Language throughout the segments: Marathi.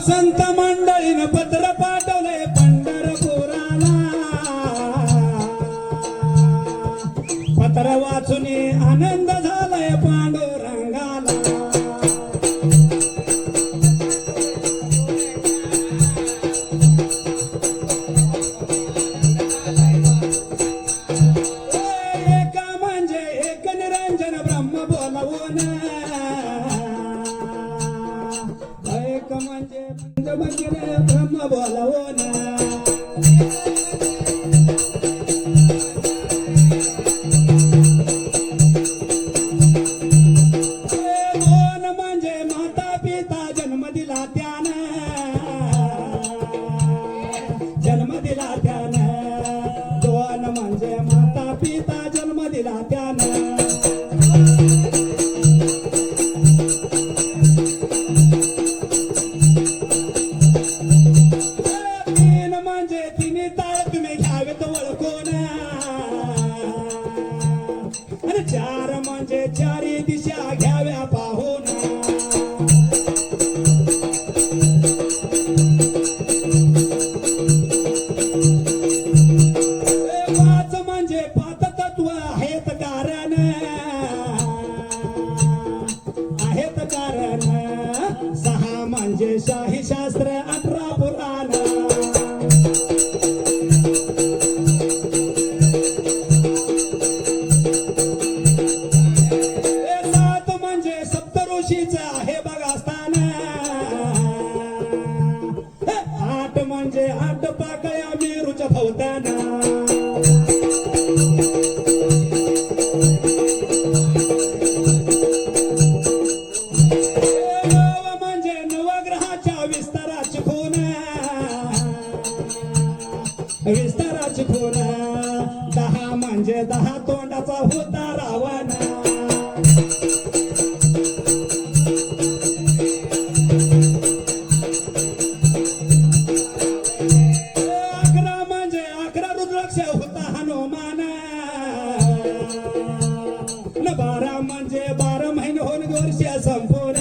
संत मंडळीनं पत्र पाठवलंय पंढरपुराला, पत्र वाचून आनंद झालाय पांडुरंगाला। एक म्हणजे एक निरंजन ब्रह्म बोलवून, एक म्हणजे ब्रह्म बोलवून, दोन म्हणजे माता पिता जन्म दिला त्यानं, जन्म दिला त्यानं, दोन म्हणजे माता पिता जन्म दिला त्यानं। चार म्हणजे चारी दिशा घ्याव्या पाहून, पाच म्हणजे पाच तत्व आहेत कारण, आहेत कारण, सहा म्हणजे शाही शास्त्र 18 पुराण, आहे बघा स्थान, आठ म्हणजे 8 पाकळ्या मेरूच्या भोवताना, 9 म्हणजे नवग्रहाच्या विस्ताराची खून, विस्ताराची खून, 10 म्हणजे 10 तोंडाचा होता रावण, 11 म्हणजे 11 रुद्राक्ष होता हनुमान, 12 म्हणजे 12 महिने होऊन वर्ष संपूर्ण,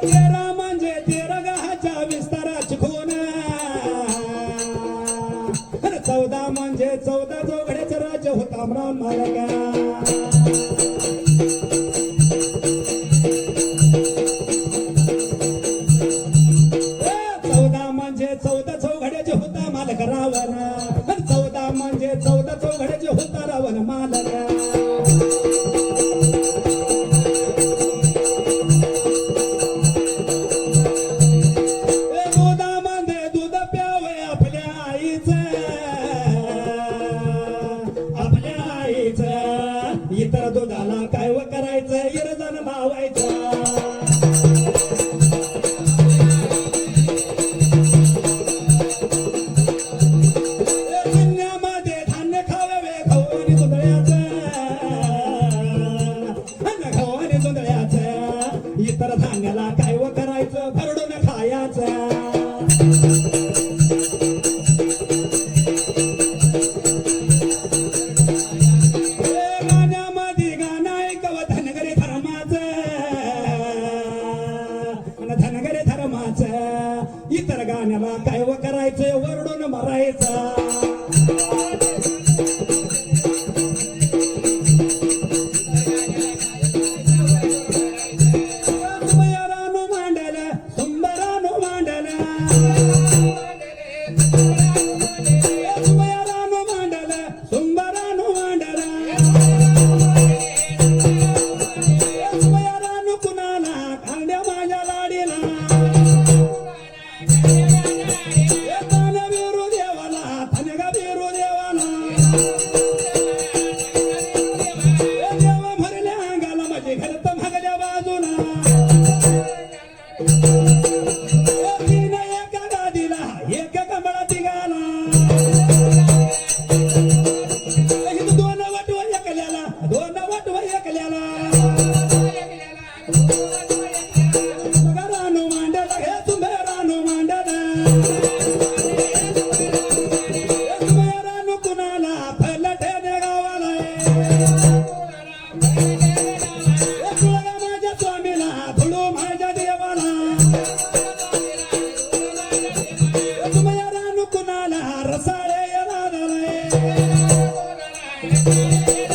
13 म्हणजे 13 ग्रहाच्या विस्ताराची खून, 14 म्हणजे 14 चौघड्याचं राज्य होता महाराज, 14 म्हणजे 14 चौघड्याचे होता मालक रावण, 14 म्हणजे 14 चौघड्याचे होता रावण मालक, 14 म्हणजे दूध प्यावे आपल्या आईचं, आपल्या आईचं, इतर दुधाला काय व करायचं इरजण लावायचं, धान्यामध्ये धान्य खावे खाऊन दुधळ्याचं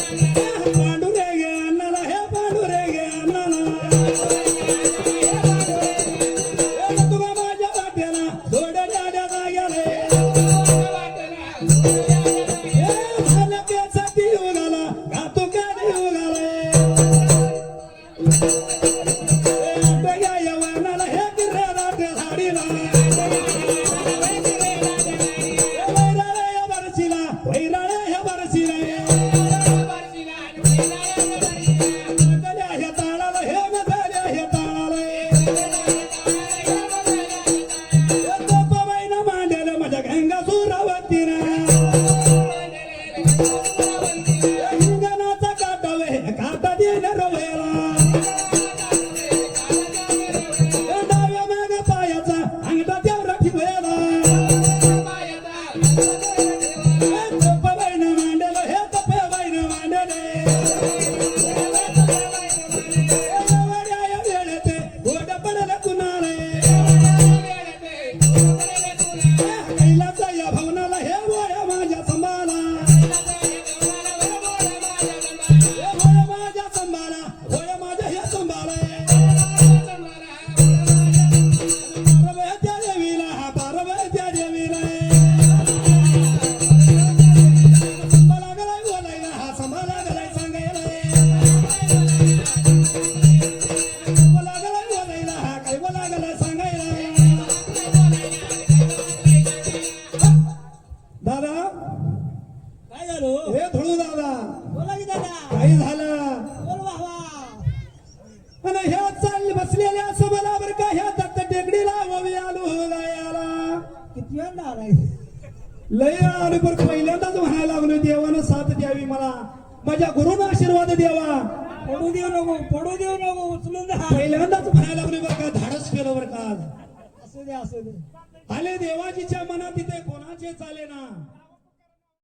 पांडुरंग अण्णाला हे पांडुरंग अण्णाला तुला माझ्या वाट्याला सोडण्याच्या जाग्याला झालं त्यासाठी उगाला गातो का नाही उगाला यवनाला हे किर्यादाट झाडीला वैराळ्या बरसीला वैराळ्या बरसीला मधल्या ह्या ताळाला हे मधल्या ह्या ताळाला गोपाबाईनं मांडलं माझ्या गंगा सुरावतीनं हिंगणाचा काटा वे काटा देण रवेला डाव्या माग पायाचा अंगठा तेवढा ठेवायला गोपाबाईनं मांडलं हे गोपाबाईनं मांडले एवढ्या वेळेत गोड पडलं कुणाला कैलाचा या भवनाला हे वया माझ्या संभाला होय माझ्या संभाला होय माझ्या हे संभाला पार्वत्या देवीला हा पार्वत्या देवीला संभाला गलाय बोलायला हा संभाला गलाय सांगायला संभाला गलाय बोलायला हा काय बोला गलाय सांगायला दादा काय झालं हे धुळू दादा बोला की दादा काही झालं बोल वाहवा आणि ह्या चाल बसलेल्या समलावर का ह्या दत्त टेकडीला ववी आलो गायाला किती वेळ आलाय लय आलो पण पहिल्यांदाच म्हणायला लागलो देवानं साथ द्यावी मला माझ्या गुरुनं आशीर्वाद द्यावा पडू देऊ नको उचलून जा पहिल्यांदाच म्हणायला लागलो बरं का धाडस केलं बरं का आज. असू दे आले देवाजीच्या मनात तिथे कोणाचे चाले ना